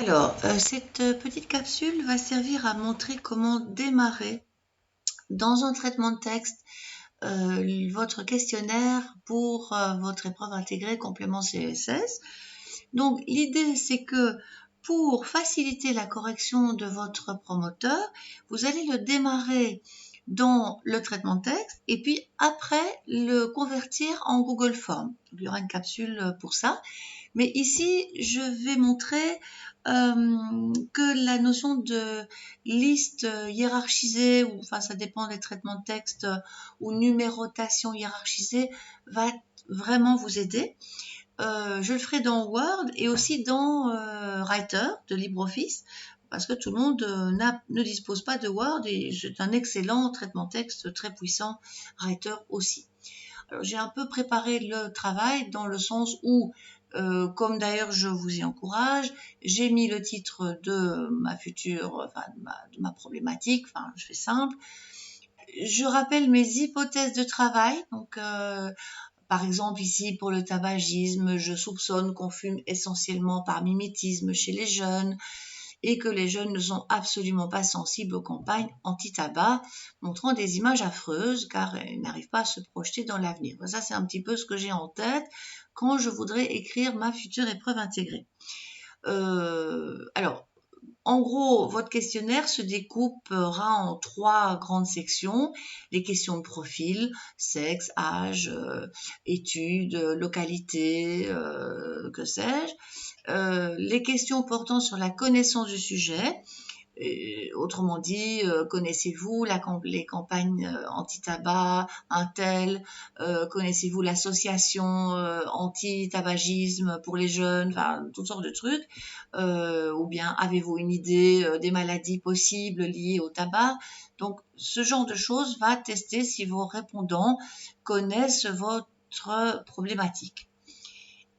Alors, cette petite capsule va servir à montrer comment démarrer dans un traitement de texte votre questionnaire pour votre épreuve intégrée complément CSS. Donc, l'idée, c'est que pour faciliter la correction de votre promoteur, vous allez le démarrer dans le traitement de texte et puis après le convertir en Google Form. Il y aura une capsule pour ça. Mais ici, je vais montrer que la notion de liste hiérarchisée, ou enfin ça dépend des traitements de texte, ou numérotation hiérarchisée, va vraiment vous aider. Je le ferai dans Word et aussi dans Writer de LibreOffice, parce que tout le monde ne dispose pas de Word et c'est un excellent traitement de texte très puissant, Writer aussi. Alors, j'ai un peu préparé le travail dans le sens où, comme d'ailleurs je vous y encourage, j'ai mis le titre de ma future, enfin de ma problématique, enfin je fais simple. Je rappelle mes hypothèses de travail, donc par exemple ici pour le tabagisme, je soupçonne qu'on fume essentiellement par mimétisme chez les jeunes et que les jeunes ne sont absolument pas sensibles aux campagnes anti-tabac, montrant des images affreuses car ils n'arrivent pas à se projeter dans l'avenir. Ça, c'est un petit peu ce que j'ai en tête quand je voudrais écrire ma future épreuve intégrée. Alors, en gros, votre questionnaire se découpera en 3 grandes sections. Les questions de profil, sexe, âge, études, localité, que sais-je. Les questions portant sur la connaissance du sujet. Autrement dit, connaissez-vous les campagnes anti-tabac, Intel, connaissez-vous l'association anti-tabagisme pour les jeunes, enfin toutes sortes de trucs, ou bien avez-vous une idée des maladies possibles liées au tabac. Donc ce genre de choses va tester si vos répondants connaissent votre problématique.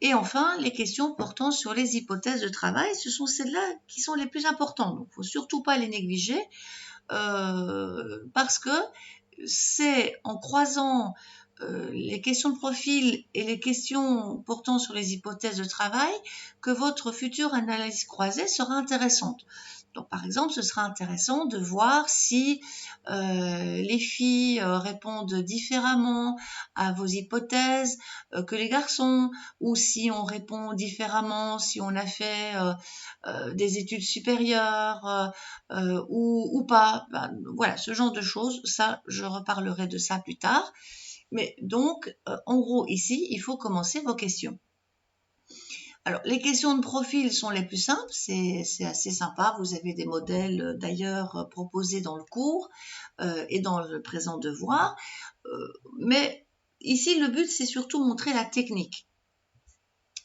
Et enfin, les questions portant sur les hypothèses de travail, ce sont celles-là qui sont les plus importantes. Donc, il ne faut surtout pas les négliger parce que c'est en croisant les questions de profil et les questions portant sur les hypothèses de travail que votre future analyse croisée sera intéressante. Donc, par exemple, ce sera intéressant de voir si les filles répondent différemment à vos hypothèses que les garçons, ou si on répond différemment, si on a fait des études supérieures ou pas. Ben, voilà, ce genre de choses, ça, je reparlerai de ça plus tard. Mais donc, en gros, ici, il faut commencer vos questions. Alors, les questions de profil sont les plus simples, c'est assez sympa. Vous avez des modèles d'ailleurs proposés dans le cours et dans le présent devoir. Mais ici, le but, c'est surtout montrer la technique.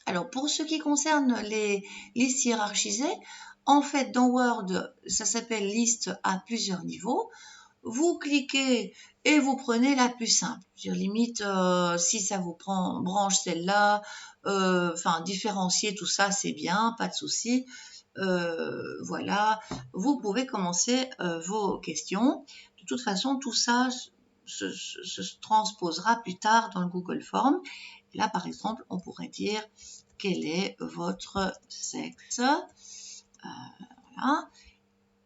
Alors, pour ce qui concerne les listes hiérarchisées, en fait, dans Word, ça s'appelle liste à plusieurs niveaux. Vous cliquez et vous prenez la plus simple. Je veux dire, limite, si ça vous branche celle-là, enfin, différencier tout ça, c'est bien, pas de souci. Voilà, vous pouvez commencer vos questions. De toute façon, tout ça se transposera plus tard dans le Google Form. Là, par exemple, on pourrait dire quel est votre sexe. Voilà.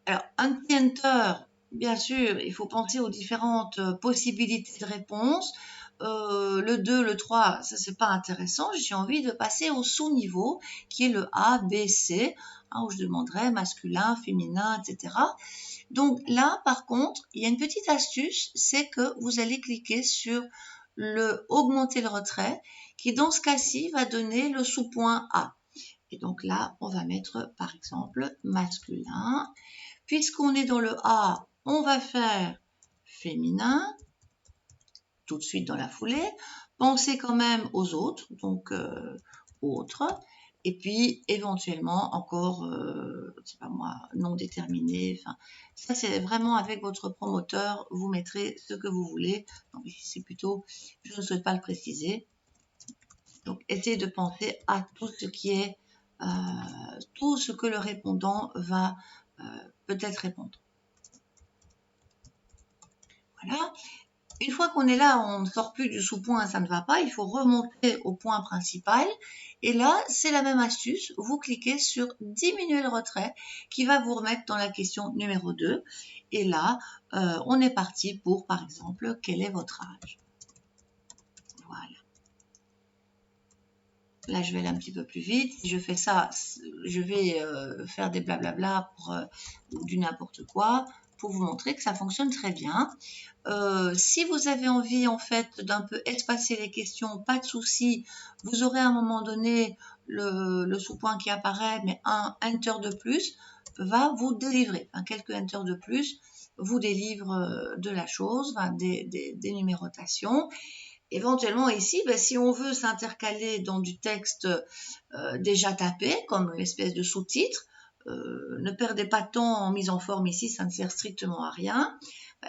Alors, Enter, bien sûr, il faut penser aux différentes possibilités de réponse. Le 2, le 3, ça c'est pas intéressant. J'ai envie de passer au sous-niveau qui est le A, B, C, hein, où je demanderai masculin, féminin, etc. Donc là, par contre, il y a une petite astuce, c'est que vous allez cliquer sur le augmenter le retrait, qui dans ce cas-ci va donner le sous-point A. Et donc là, on va mettre par exemple masculin. Puisqu'on est dans le A, on va faire féminin, tout de suite dans la foulée. Pensez quand même aux autres, donc autres. Et puis, éventuellement, encore, c'est pas moi, non déterminé. Enfin, ça, c'est vraiment avec votre promoteur, vous mettrez ce que vous voulez. Donc, ici, c'est plutôt, je ne souhaite pas le préciser. Donc, essayez de penser à tout ce qui est, tout ce que le répondant va peut-être répondre. Voilà. Une fois qu'on est là, on ne sort plus du sous-point, ça ne va pas, il faut remonter au point principal. Et là, c'est la même astuce, vous cliquez sur diminuer le retrait qui va vous remettre dans la question numéro 2. Et là, on est parti pour, par exemple, quel est votre âge? Voilà. Là, je vais aller un petit peu plus vite. Si je fais ça, je vais faire des blablabla pour du n'importe quoi pour vous montrer que ça fonctionne très bien. Si vous avez envie en fait d'un peu espacer les questions, pas de souci, vous aurez à un moment donné le sous-point qui apparaît, mais un enter de plus va vous délivrer. Enfin, quelques enter de plus vous délivre de la chose, des numérotations. Éventuellement ici, si on veut s'intercaler dans du texte déjà tapé, comme l'espèce de sous-titre, ne perdez pas de temps en mise en forme ici, ça ne sert strictement à rien.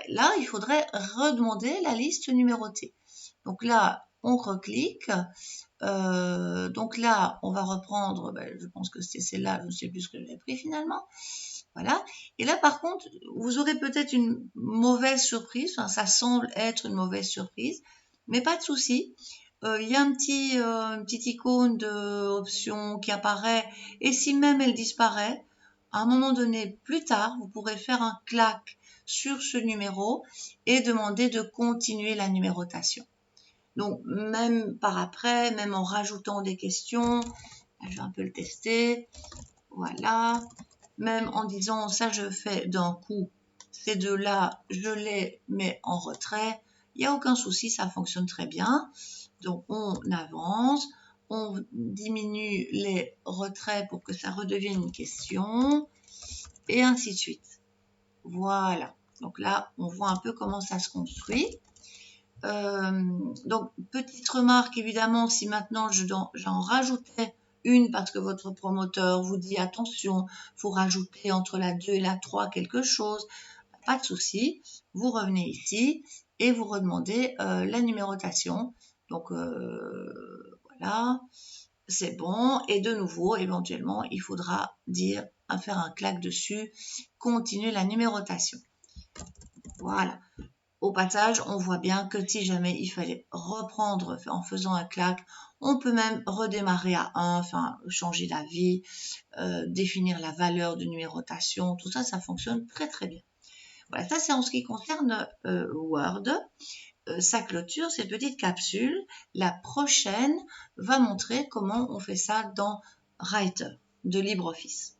Là, il faudrait redemander la liste numérotée. Donc là, on reclique. Donc là, on va reprendre, je pense que c'est celle-là, je ne sais plus ce que j'avais pris finalement. Voilà. Et là, par contre, vous aurez peut-être une mauvaise surprise. Enfin, ça semble être une mauvaise surprise, mais pas de souci. Il y a une petite icône d'option qui apparaît, et si même elle disparaît, à un moment donné, plus tard, vous pourrez faire un clac sur ce numéro et demander de continuer la numérotation. Donc, même par après, même en rajoutant des questions, je vais un peu le tester. Voilà. Même en disant ça je fais d'un coup, ces deux-là, je les mets en retrait, il n'y a aucun souci, ça fonctionne très bien. Donc on avance, on diminue les retraits pour que ça redevienne une question, et ainsi de suite. Voilà, donc là on voit un peu comment ça se construit. Donc petite remarque évidemment, si maintenant j'en rajoutais une parce que votre promoteur vous dit attention, faut rajouter entre la 2 et la 3 quelque chose, pas de souci, vous revenez ici et vous redemandez la numérotation. Donc voilà, c'est bon. Et de nouveau, éventuellement, il faudra faire un clac dessus, continuer la numérotation. Voilà. Au passage, on voit bien que si jamais il fallait reprendre en faisant un clac, on peut même redémarrer à 1, enfin changer d'avis, définir la valeur de numérotation, tout ça, ça fonctionne très très bien. Voilà, ça c'est en ce qui concerne Word. Ça clôture cette petite capsule. La prochaine va montrer comment on fait ça dans Writer de LibreOffice.